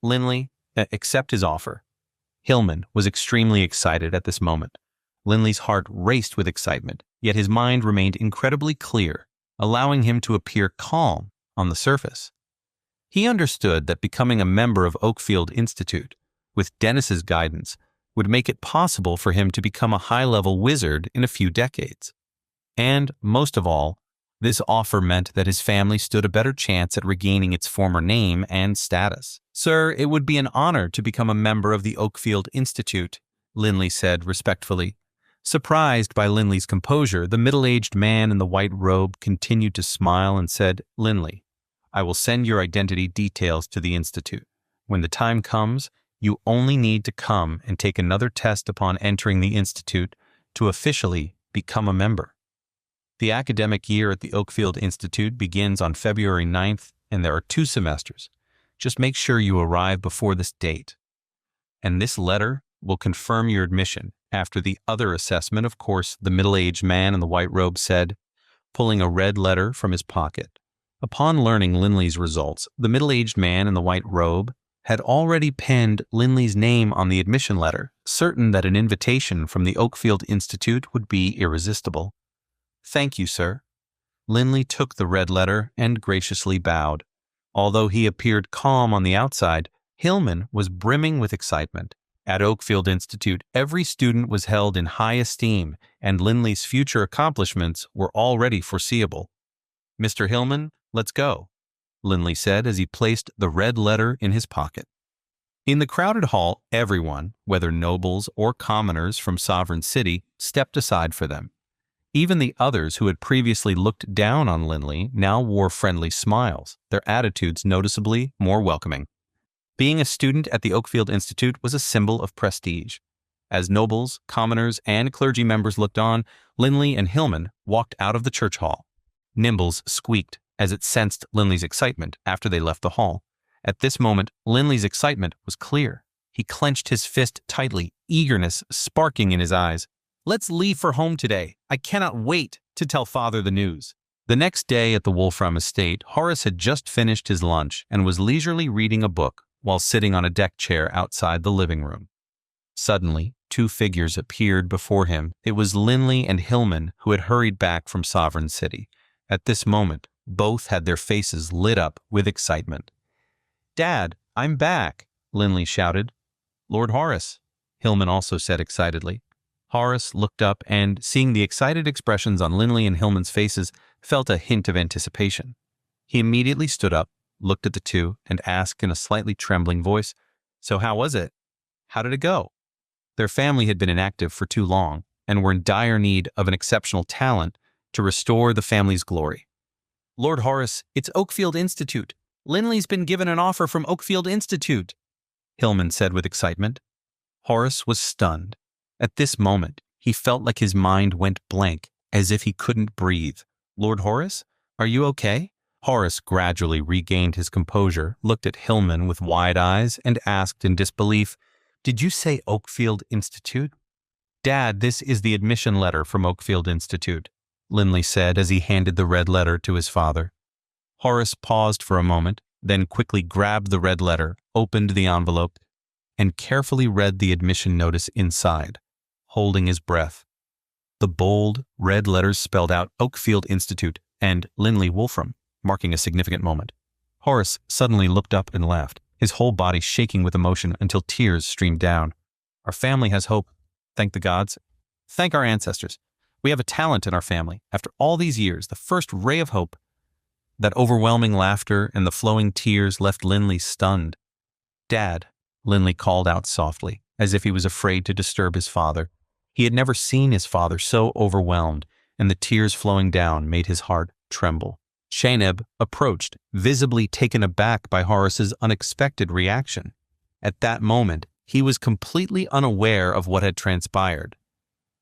Linley, accept his offer." Hillman was extremely excited at this moment. Linley's heart raced with excitement, yet his mind remained incredibly clear, allowing him to appear calm on the surface. He understood that becoming a member of Oakfield Institute, with Dennis's guidance, would make it possible for him to become a high-level wizard in a few decades. And, most of all, this offer meant that his family stood a better chance at regaining its former name and status. "Sir, it would be an honor to become a member of the Oakfield Institute," Linley said respectfully. Surprised by Linley's composure, the middle-aged man in the white robe continued to smile and said, "Linley, I will send your identity details to the Institute. When the time comes, you only need to come and take another test upon entering the Institute to officially become a member. The academic year at the Oakfield Institute begins on February 9th, and there are 2 semesters. Just make sure you arrive before this date. And this letter will confirm your admission. After the other assessment, of course," the middle-aged man in the white robe said, pulling a red letter from his pocket. Upon learning Linley's results, the middle-aged man in the white robe had already penned Linley's name on the admission letter, certain that an invitation from the Oakfield Institute would be irresistible. "Thank you, sir." Linley took the red letter and graciously bowed. Although he appeared calm on the outside, Hillman was brimming with excitement. At Oakfield Institute, every student was held in high esteem, and Linley's future accomplishments were already foreseeable. "Mr. Hillman, let's go," Linley said as he placed the red letter in his pocket. In the crowded hall, everyone, whether nobles or commoners from Sovereign City, stepped aside for them. Even the others who had previously looked down on Linley now wore friendly smiles, their attitudes noticeably more welcoming. Being a student at the Oakfield Institute was a symbol of prestige. As nobles, commoners, and clergy members looked on, Linley and Hillman walked out of the church hall. Nimbles squeaked as it sensed Linley's excitement after they left the hall. At this moment, Linley's excitement was clear. He clenched his fist tightly, eagerness sparking in his eyes. "Let's leave for home today. I cannot wait to tell Father the news." The next day at the Wolfram estate, Horace had just finished his lunch and was leisurely reading a book while sitting on a deck chair outside the living room. Suddenly, 2 figures appeared before him. It was Linley and Hillman, who had hurried back from Sovereign City. At this moment, both had their faces lit up with excitement. "Dad, I'm back," Linley shouted. "Lord Horace," Hillman also said excitedly. Horace looked up and, seeing the excited expressions on Linley and Hillman's faces, felt a hint of anticipation. He immediately stood up, looked at the 2, and asked in a slightly trembling voice, "So how was it? How did it go?" Their family had been inactive for too long and were in dire need of an exceptional talent to restore the family's glory. "Lord Horace, it's Oakfield Institute. Linley's been given an offer from Oakfield Institute," Hillman said with excitement. Horace was stunned. At this moment, he felt like his mind went blank, as if he couldn't breathe. "Lord Horace, are you okay?" Horace gradually regained his composure, looked at Hillman with wide eyes, and asked in disbelief, "Did you say Oakfield Institute?" "Dad, this is the admission letter from Oakfield Institute," Linley said as he handed the red letter to his father. Horace paused for a moment, then quickly grabbed the red letter, opened the envelope, and carefully read the admission notice inside, holding his breath. The bold, red letters spelled out Oakfield Institute and Linley Wolfram, marking a significant moment. Horace suddenly looked up and laughed, his whole body shaking with emotion until tears streamed down. "Our family has hope. Thank the gods. Thank our ancestors. We have a talent in our family. After all these years, the first ray of hope." That overwhelming laughter and the flowing tears left Linley stunned. "Dad," Linley called out softly, as if he was afraid to disturb his father. He had never seen his father so overwhelmed, and the tears flowing down made his heart tremble. Shaineb approached, visibly taken aback by Horace's unexpected reaction. At that moment, he was completely unaware of what had transpired.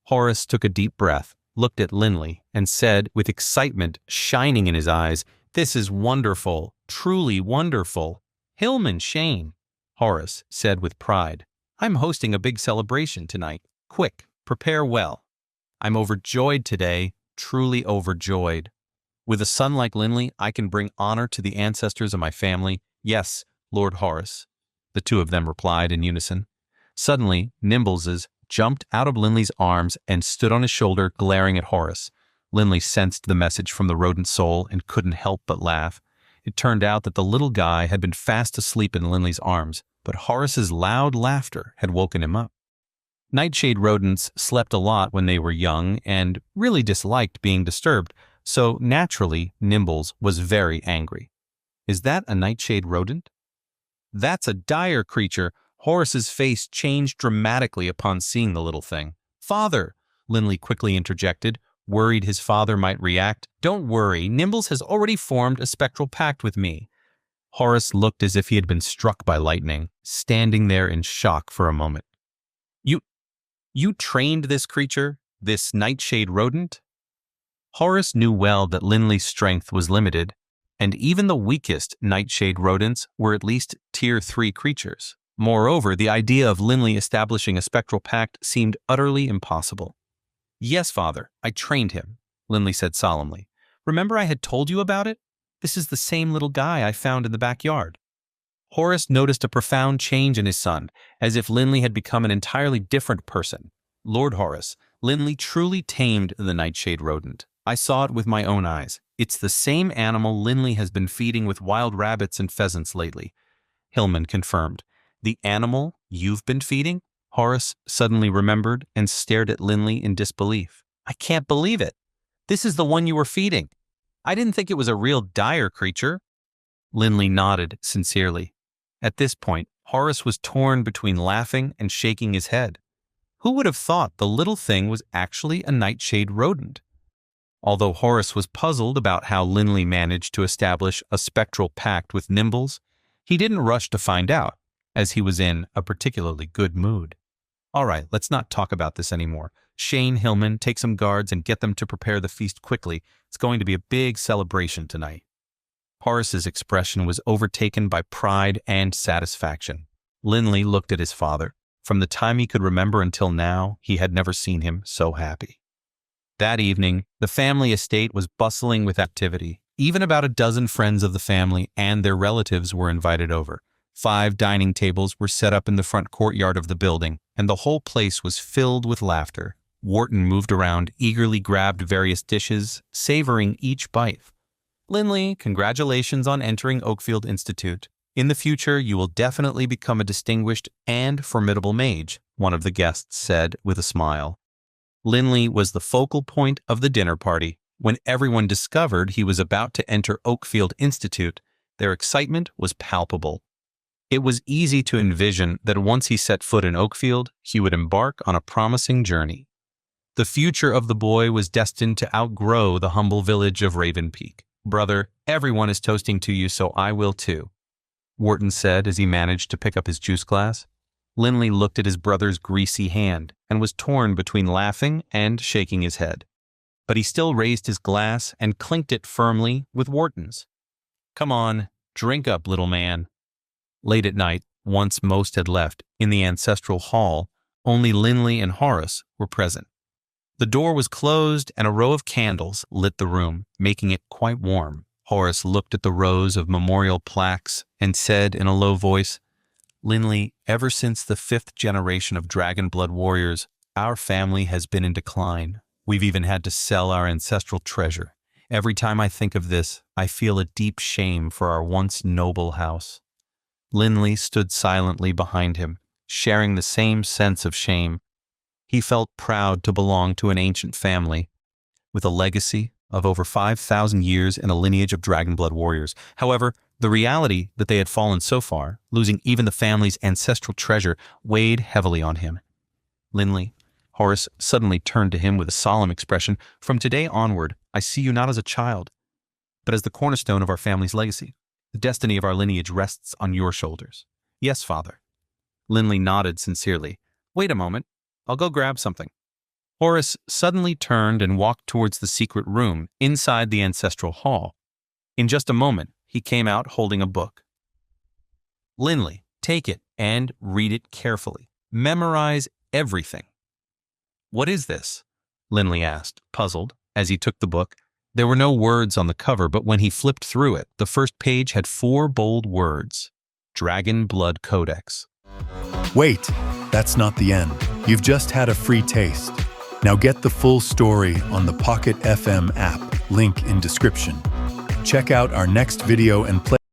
Horace took a deep breath, looked at Linley, and said, with excitement shining in his eyes, "This is wonderful, truly wonderful." "Hillman, Shane," Horace said with pride, "I'm hosting a big celebration tonight. Quick, prepare well. I'm overjoyed today, truly overjoyed. With a son like Linley, I can bring honor to the ancestors of my family. Yes, Lord Horace." the two of them replied in unison. Suddenly, Nimbles jumped out of Linley's arms and stood on his shoulder, glaring at Horace. Linley sensed the message from the rodent soul and couldn't help but laugh. It turned out that the little guy had been fast asleep in Linley's arms, but Horace's loud laughter had woken him up. Nightshade rodents slept a lot when they were young and really disliked being disturbed, so naturally Nimbles was very angry. "Is that a nightshade rodent?" "That's a dire creature." Horace's face changed dramatically upon seeing the little thing. "Father," Linley quickly interjected, worried his father might react. "Don't worry, Nimbles has already formed a spectral pact with me." Horace looked as if he had been struck by lightning, standing there in shock for a moment. You trained this creature, this nightshade rodent?" Horace knew well that Linley's strength was limited, and even the weakest nightshade rodents were at least Tier 3 creatures. Moreover, the idea of Linley establishing a spectral pact seemed utterly impossible. "Yes, father, I trained him," Linley said solemnly. "Remember I had told you about it? This is the same little guy I found in the backyard." Horace noticed a profound change in his son, as if Linley had become an entirely different person. "Lord Horace, Linley truly tamed the nightshade rodent. I saw it with my own eyes. It's the same animal Linley has been feeding with wild rabbits and pheasants lately," Hillman confirmed. "The animal you've been feeding?" Horace suddenly remembered and stared at Linley in disbelief. "I can't believe it. This is the one you were feeding. I didn't think it was a real dire creature." Linley nodded sincerely. At this point, Horace was torn between laughing and shaking his head. Who would have thought the little thing was actually a nightshade rodent? Although Horace was puzzled about how Linley managed to establish a spectral pact with Nimbles, he didn't rush to find out, as he was in a particularly good mood. "All right, let's not talk about this anymore. Shane, Hillman, take some guards and get them to prepare the feast quickly. It's going to be a big celebration tonight." Horace's expression was overtaken by pride and satisfaction. Linley looked at his father. From the time he could remember until now, he had never seen him so happy. That evening, the family estate was bustling with activity. Even about a dozen friends of the family and their relatives were invited over. 5 dining tables were set up in the front courtyard of the building, and the whole place was filled with laughter. Wharton moved around, eagerly grabbed various dishes, savoring each bite. "Linley, congratulations on entering Oakfield Institute. In the future, you will definitely become a distinguished and formidable mage," one of the guests said with a smile. Linley was the focal point of the dinner party. When everyone discovered he was about to enter Oakfield Institute, their excitement was palpable. It was easy to envision that once he set foot in Oakfield, he would embark on a promising journey. The future of the boy was destined to outgrow the humble village of Raven Peak. "Brother, everyone is toasting to you, so I will too," Wharton said as he managed to pick up his juice glass. Linley looked at his brother's greasy hand and was torn between laughing and shaking his head. But he still raised his glass and clinked it firmly with Wharton's. "Come on, drink up, little man." Late at night, once most had left, in the ancestral hall, only Linley and Horace were present. The door was closed and a row of candles lit the room, making it quite warm. Horace looked at the rows of memorial plaques and said in a low voice, "Linley, ever since the 5th generation of Dragon Blood warriors, our family has been in decline. We've even had to sell our ancestral treasure. Every time I think of this, I feel a deep shame for our once noble house." Linley stood silently behind him, sharing the same sense of shame. He felt proud to belong to an ancient family, with a legacy of over 5,000 years and a lineage of Dragonblood warriors. However, the reality that they had fallen so far, losing even the family's ancestral treasure, weighed heavily on him. "Linley," Horace suddenly turned to him with a solemn expression, "from today onward, I see you not as a child, but as the cornerstone of our family's legacy. The destiny of our lineage rests on your shoulders." "Yes, father." Linley nodded sincerely. "Wait a moment. I'll go grab something." Horace suddenly turned and walked towards the secret room inside the ancestral hall. In just a moment, he came out holding a book. "Linley, take it and read it carefully. Memorize everything." "What is this?" Linley asked, puzzled, as he took the book. There were no words on the cover, but when he flipped through it, the first page had 4 bold words. Dragon Blood Codex. Wait, that's not the end. You've just had a free taste. Now get the full story on the Pocket FM app, link in description. Check out our next video and play